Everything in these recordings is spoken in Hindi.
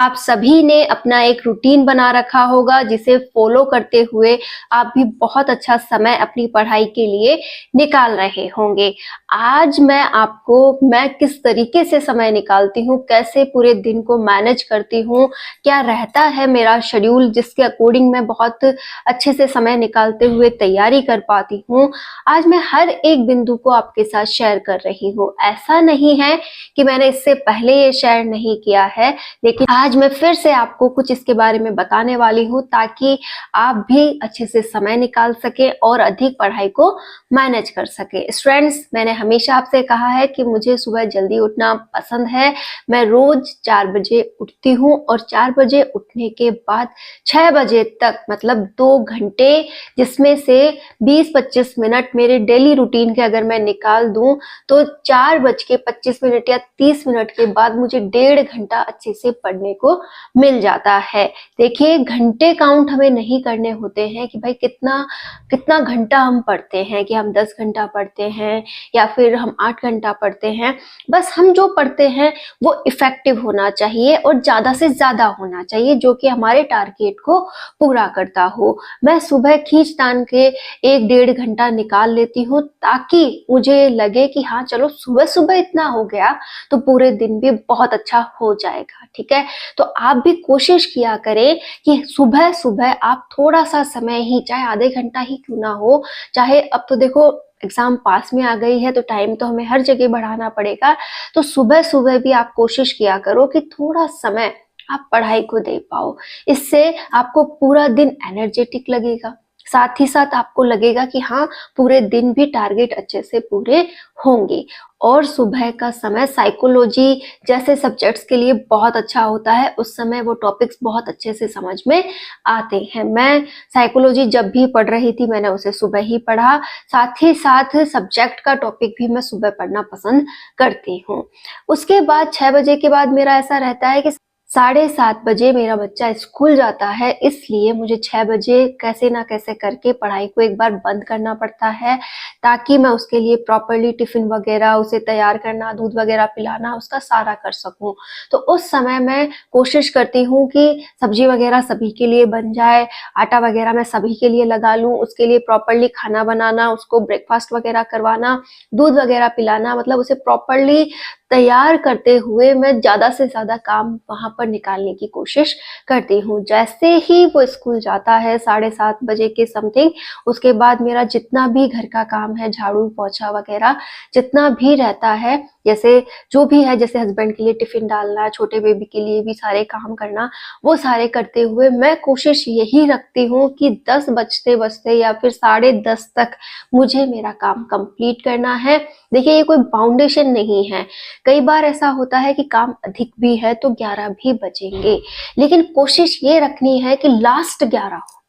आप सभी ने अपना एक रूटीन बना रखा होगा जिसे फॉलो करते हुए आप भी बहुत अच्छा समय अपनी पढ़ाई के लिए निकाल रहे होंगे। आज मैं किस तरीके से समय निकालती हूँ, कैसे पूरे दिन को मैनेज करती हूँ, क्या रहता है मेरा शेड्यूल जिसके अकॉर्डिंग मैं बहुत अच्छे से समय निकालते हुए तैयारी कर पाती हूँ। आज मैं हर एक बिंदु को आपके साथ शेयर कर रही हूँ। ऐसा नहीं है कि मैंने इससे पहले ये शेयर नहीं किया है, लेकिन आज मैं फिर से आपको कुछ इसके बारे में बताने वाली हूँ ताकि आप भी अच्छे से समय निकाल सके और अधिक पढ़ाई को मैनेज कर सके। स्टूडेंट्स, मैंने हमेशा आपसे कहा है कि मुझे सुबह जल्दी उठना पसंद है। मैं रोज 4 बजे उठती हूँ और 4 बजे उठने के बाद 6 बजे तक मतलब 2 घंटे, जिसमें से 20-25 मिनट मेरे डेली रूटीन के अगर मैं निकाल दूं तो 4:25 या 30 मिनट के बाद मुझे 1.5 घंटा अच्छे से पढ़ने को मिल जाता है। देखिए, घंटे काउंट हमें नहीं करने होते हैं कि भाई कितना कितना घंटा हम पढ़ते हैं, कि हम 10 घंटा पढ़ते हैं या फिर हम 8 घंटा पढ़ते हैं। बस हम जो पढ़ते हैं वो इफेक्टिव होना चाहिए और ज्यादा से ज्यादा होना चाहिए, जो कि हमारे टारगेट को पूरा करता हो। मैं सुबह खींच तान के 1-1.5 घंटा निकाल लेती हूँ ताकि मुझे लगे कि हाँ चलो, सुबह सुबह इतना हो गया तो पूरे दिन भी बहुत अच्छा हो जाएगा। ठीक है, तो आप भी कोशिश किया करें कि सुबह सुबह आप थोड़ा सा समय ही, चाहे आधे घंटा ही क्यों ना हो, चाहे अब तो देखो एग्जाम पास में आ गई है तो टाइम तो हमें हर जगह बढ़ाना पड़ेगा, तो सुबह सुबह भी आप कोशिश किया करो कि थोड़ा समय आप पढ़ाई को दे पाओ। इससे आपको पूरा दिन एनर्जेटिक लगेगा, साथ ही साथ आपको लगेगा कि हाँ, पूरे दिन भी टारगेट अच्छे से पूरे होंगे। और सुबह का समय साइकोलॉजी जैसे सब्जेक्ट्स के लिए बहुत अच्छा होता है। उस समय वो टॉपिक्स बहुत अच्छे से समझ में आते हैं। मैं साइकोलॉजी जब भी पढ़ रही थी मैंने उसे सुबह ही पढ़ा, साथ ही साथ सब्जेक्ट का टॉपिक भी मैं सुबह पढ़ना पसंद करती हूँ। उसके बाद 6 बजे के बाद मेरा ऐसा रहता है कि 7:30 बजे मेरा बच्चा स्कूल जाता है, इसलिए मुझे 6 बजे कैसे ना कैसे करके पढ़ाई को एक बार बंद करना पड़ता है ताकि मैं उसके लिए प्रॉपरली टिफिन वगैरह, उसे तैयार करना, दूध वगैरह पिलाना, उसका सारा कर सकूं। तो उस समय मैं कोशिश करती हूँ कि सब्जी वगैरह सभी के लिए बन जाए, आटा वगैरह मैं सभी के लिए लगा लूं, उसके लिए प्रॉपरली खाना बनाना, उसको ब्रेकफास्ट वगैरह करवाना, दूध वगैरह पिलाना, मतलब उसे प्रॉपरली तैयार करते हुए मैं ज्यादा से ज्यादा काम वहां पर निकालने की कोशिश करती हूँ। जैसे ही वो स्कूल जाता है 7:30 बजे के समथिंग, उसके बाद मेरा जितना भी घर का काम है, झाड़ू पोछा वगैरह जितना भी रहता है, जैसे जो भी है, जैसे हस्बैंड के लिए टिफिन डालना, छोटे बेबी के लिए भी सारे काम करना, वो सारे करते हुए मैं कोशिश यही रखती हूँ कि 10 बजते बजते या फिर 10:30 तक मुझे मेरा काम कंप्लीट करना है। देखिए, ये कोई बाउंडेशन नहीं है। कई बार ऐसा होता है कि काम अधिक भी है तो 11 भी बजेंगे, लेकिन कोशिश ये रखनी है कि लास्ट 11 हो,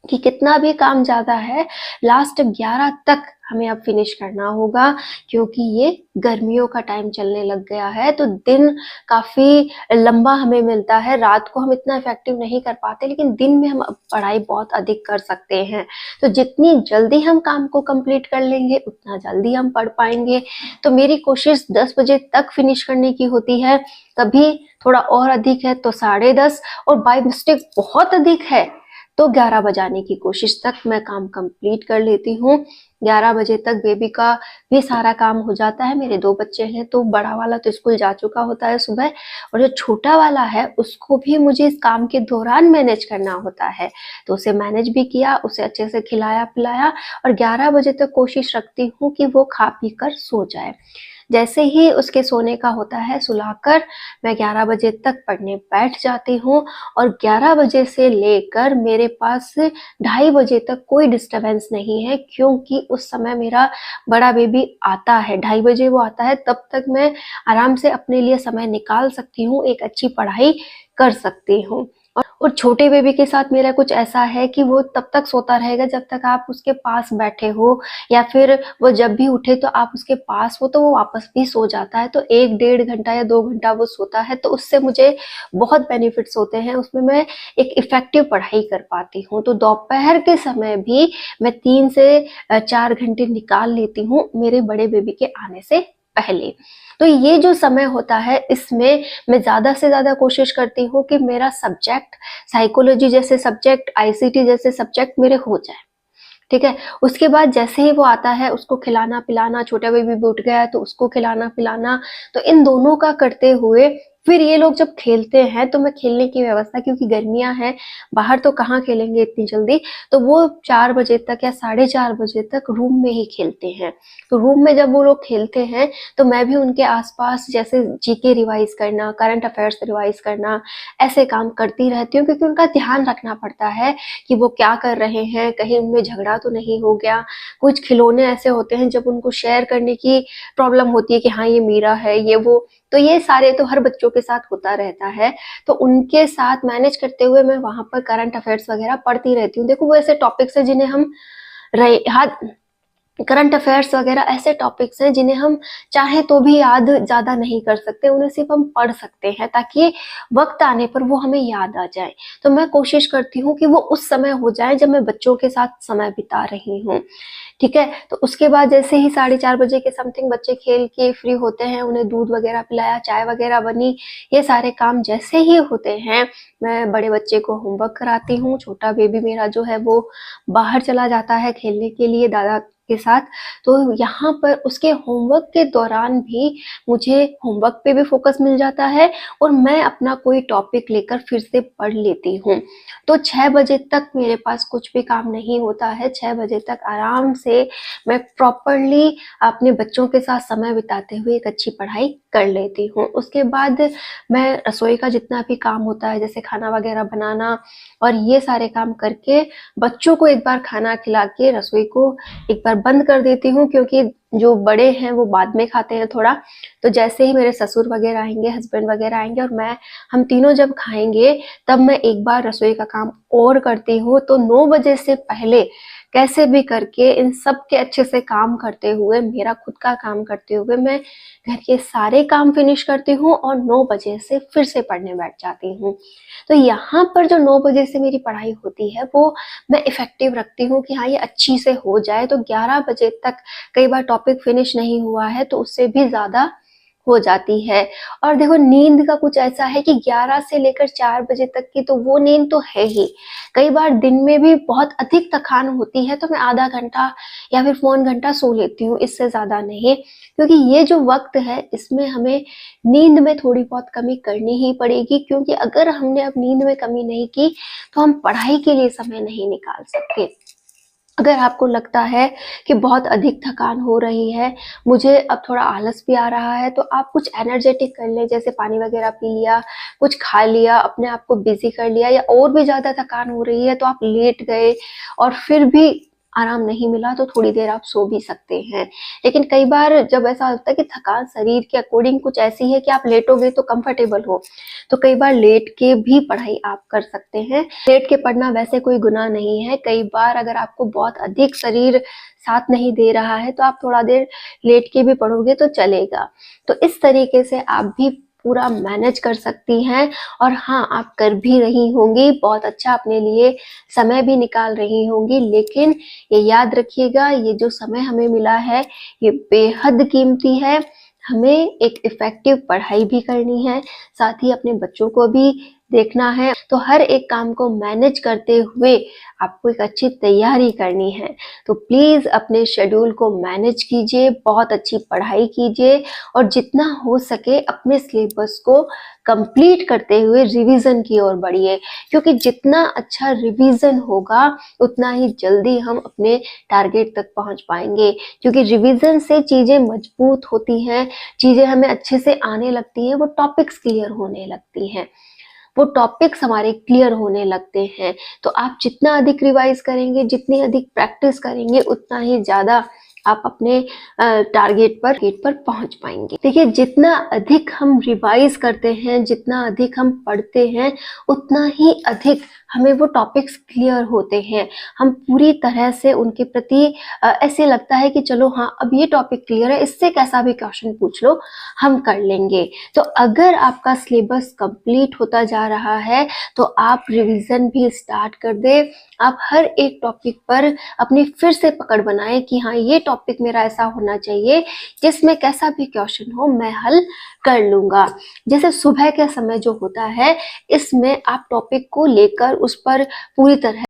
कि कितना भी काम ज्यादा है लास्ट 11 तक हमें अब फिनिश करना होगा, क्योंकि ये गर्मियों का टाइम चलने लग गया है तो दिन काफी लंबा हमें मिलता है। रात को हम इतना इफेक्टिव नहीं कर पाते, लेकिन दिन में हम अब पढ़ाई बहुत अधिक कर सकते हैं। तो जितनी जल्दी हम काम को कंप्लीट कर लेंगे उतना जल्दी हम पढ़ पाएंगे। तो मेरी कोशिश 10 बजे तक फिनिश करने की होती है, कभी थोड़ा और अधिक है तो 10:30, और बाय मिस्टेक बहुत अधिक है तो 11 बजाने की कोशिश तक मैं काम कंप्लीट कर लेती हूँ। 11 बजे तक बेबी का भी सारा काम हो जाता है। मेरे 2 बच्चे हैं तो बड़ा वाला तो स्कूल जा चुका होता है सुबह, और जो छोटा वाला है उसको भी मुझे इस काम के दौरान मैनेज करना होता है। तो उसे मैनेज भी किया, उसे अच्छे से खिलाया पिलाया, और 11 बजे तक कोशिश रखती हूँ कि वो खा पी कर सो जाए। जैसे ही उसके सोने का होता है, सुलाकर मैं 11 बजे तक पढ़ने बैठ जाती हूँ, और 11 बजे से लेकर मेरे पास 2:30 बजे तक कोई डिस्टरबेंस नहीं है, क्योंकि उस समय मेरा बड़ा बेबी आता है। 2:30 बजे वो आता है, तब तक मैं आराम से अपने लिए समय निकाल सकती हूँ, एक अच्छी पढ़ाई कर सकती हूँ। और छोटे बेबी के साथ मेरा कुछ ऐसा है कि वो तब तक सोता रहेगा जब तक आप उसके पास बैठे हो, या फिर वो जब भी उठे तो आप उसके पास हो तो वो वापस भी सो जाता है। तो 1-1.5 घंटा या 2 घंटा वो सोता है, तो उससे मुझे बहुत बेनिफिट्स होते हैं, उसमें मैं एक इफेक्टिव पढ़ाई कर पाती हूँ। तो दोपहर के समय भी मैं 3 से 4 घंटे निकाल लेती हूँ मेरे बड़े बेबी के आने से पहले। तो ये जो समय होता है इसमें मैं ज़्यादा से ज़्यादा कोशिश करती हूँ कि मेरा सब्जेक्ट साइकोलॉजी जैसे सब्जेक्ट, आईसीटी जैसे सब्जेक्ट मेरे हो जाए, ठीक है। उसके बाद जैसे ही वो आता है उसको खिलाना पिलाना, छोटा बेबी भी उठ गया है तो उसको खिलाना पिलाना, तो इन दोनों का करते हुए फिर ये लोग जब खेलते हैं तो मैं खेलने की व्यवस्था, क्योंकि गर्मियां हैं बाहर तो कहाँ खेलेंगे इतनी जल्दी, तो वो 4 बजे तक या 4:30 बजे तक रूम में ही खेलते हैं। तो रूम में जब वो लोग खेलते हैं तो मैं भी उनके आसपास जैसे जीके रिवाइज करना, करंट अफेयर्स रिवाइज करना, ऐसे काम करती रहती हूँ, क्योंकि उनका ध्यान रखना पड़ता है कि वो क्या कर रहे हैं, कहीं उनमें झगड़ा तो नहीं हो गया। कुछ खिलौने ऐसे होते हैं जब उनको शेयर करने की प्रॉब्लम होती है कि हाँ ये मेरा है ये वो, तो ये सारे तो हर बच्चों के साथ होता रहता है। तो उनके साथ मैनेज करते हुए मैं वहां पर करंट अफेयर्स वगैरह पढ़ती रहती हूँ। देखो वो ऐसे टॉपिक्स है जिन्हें हम रहे याद, करंट अफेयर्स वगैरह ऐसे टॉपिक्स हैं जिन्हें हम चाहे तो भी याद ज्यादा नहीं कर सकते, उन्हें सिर्फ हम पढ़ सकते हैं ताकि वक्त आने पर वो हमें याद आ जाए। तो मैं कोशिश करती हूँ कि वो उस समय हो जाए जब मैं बच्चों के साथ समय बिता रही हूँ, ठीक है। तो उसके बाद जैसे ही 4:30 बजे के समथिंग बच्चे खेल के फ्री होते हैं, उन्हें दूध वगैरह पिलाया, चाय वगैरह बनी, ये सारे काम जैसे ही होते हैं मैं बड़े बच्चे को होमवर्क कराती हूँ। छोटा बेबी मेरा जो है वो बाहर चला जाता है खेलने के लिए दादा के साथ। तो यहाँ पर उसके होमवर्क के दौरान भी मुझे होमवर्क पे भी फोकस मिल जाता है और मैं अपना कोई टॉपिक लेकर फिर से पढ़ लेती हूँ। तो 6 बजे तक मेरे पास कुछ भी काम नहीं होता है। 6 बजे तक आराम से मैं प्रॉपरली अपने बच्चों के साथ समय बिताते हुए एक अच्छी पढ़ाई कर लेती हूँ। उसके बाद मैं रसोई का जितना भी काम होता है जैसे खाना वगैरह बनाना और ये सारे काम करके बच्चों को एक बार खाना खिला के रसोई को एक बार बंद कर देती हूँ, क्योंकि जो बड़े हैं वो बाद में खाते हैं थोड़ा। तो जैसे ही मेरे ससुर वगैरह आएंगे, हस्बैंड वगैरह आएंगे और मैं, हम तीनों जब खाएंगे तब मैं एक बार रसोई का काम और करती हूँ। तो 9 बजे से पहले कैसे भी करके इन सब के अच्छे से काम करते हुए, मेरा खुद का काम करते हुए मैं घर के सारे काम फिनिश करती हूँ और 9 बजे से फिर से पढ़ने बैठ जाती हूँ। तो यहाँ पर जो 9 बजे से मेरी पढ़ाई होती है वो मैं इफेक्टिव रखती हूँ कि हाँ ये अच्छी से हो जाए। तो 11 बजे तक कई बार टॉपिक फिनिश नहीं हुआ है तो उससे भी ज्यादा हो जाती है। और देखो नींद का कुछ ऐसा है कि 11 से लेकर 4 बजे तक की तो वो नींद तो है ही। कई बार दिन में भी बहुत अधिक थकान होती है तो मैं आधा घंटा या फिर पौन घंटा सो लेती हूँ, इससे ज्यादा नहीं, क्योंकि ये जो वक्त है इसमें हमें नींद में थोड़ी बहुत कमी करनी ही पड़ेगी। क्योंकि अगर हमने अब नींद में कमी नहीं की तो हम पढ़ाई के लिए समय नहीं निकाल सकते। अगर आपको लगता है कि बहुत अधिक थकान हो रही है, मुझे अब थोड़ा आलस भी आ रहा है, तो आप कुछ एनर्जेटिक कर लें, जैसे पानी वगैरह पी लिया, कुछ खा लिया, अपने आप को बिजी कर लिया। या और भी ज्यादा थकान हो रही है तो आप लेट गए और फिर भी आराम नहीं मिला तो थोड़ी देर आप सो भी सकते हैं। लेकिन कई बार जब ऐसा होता है कि थकान शरीर के अकॉर्डिंग कुछ ऐसी है कि आप लेटोगे तो कंफर्टेबल हो, तो कई बार लेट के भी पढ़ाई आप कर सकते हैं। लेट के पढ़ना वैसे कोई गुनाह नहीं है। कई बार अगर आपको बहुत अधिक शरीर साथ नहीं दे रहा है तो आप थोड़ा देर लेट के भी पढ़ोगे तो चलेगा। तो इस तरीके से आप भी पूरा मैनेज कर सकती हैं। और हाँ, आप कर भी रही होंगी, बहुत अच्छा अपने लिए समय भी निकाल रही होंगी। लेकिन ये याद रखिएगा, ये जो समय हमें मिला है ये बेहद कीमती है। हमें एक इफेक्टिव पढ़ाई भी करनी है, साथ ही अपने बच्चों को भी देखना है। तो हर एक काम को मैनेज करते हुए आपको एक अच्छी तैयारी करनी है। तो प्लीज अपने शेड्यूल को मैनेज कीजिए, बहुत अच्छी पढ़ाई कीजिए और जितना हो सके अपने सिलेबस को कंप्लीट करते हुए रिवीजन की ओर बढ़िए। क्योंकि जितना अच्छा रिवीजन होगा उतना ही जल्दी हम अपने टारगेट तक पहुंच पाएंगे। क्योंकि रिवीजन से चीजें मजबूत होती हैं, चीजें हमें अच्छे से आने लगती हैं, वो टॉपिक्स क्लियर होने लगती हैं, वो टॉपिक्स हमारे क्लियर होने लगते हैं। तो आप जितना अधिक रिवाइज करेंगे, जितनी अधिक प्रैक्टिस करेंगे, उतना ही ज्यादा आप अपने टारगेट पर पहुंच पाएंगे। देखिए, जितना अधिक हम रिवाइज करते हैं, जितना अधिक हम पढ़ते हैं, उतना ही अधिक हमें वो टॉपिक्स क्लियर होते हैं। हम पूरी तरह से उनके प्रति ऐसे लगता है कि चलो हाँ अब ये टॉपिक क्लियर है, इससे कैसा भी क्वेश्चन पूछ लो हम कर लेंगे। तो अगर आपका सिलेबस कंप्लीट होता जा रहा है तो आप रिवीजन भी स्टार्ट कर दे। आप हर एक टॉपिक पर अपनी फिर से पकड़ बनाएं कि हाँ ये टॉपिक मेरा ऐसा होना चाहिए जिसमें कैसा भी क्वेश्चन हो मैं हल कर लूंगा। जैसे सुबह के समय जो होता है, इसमें आप टॉपिक को लेकर उस पर पूरी तरह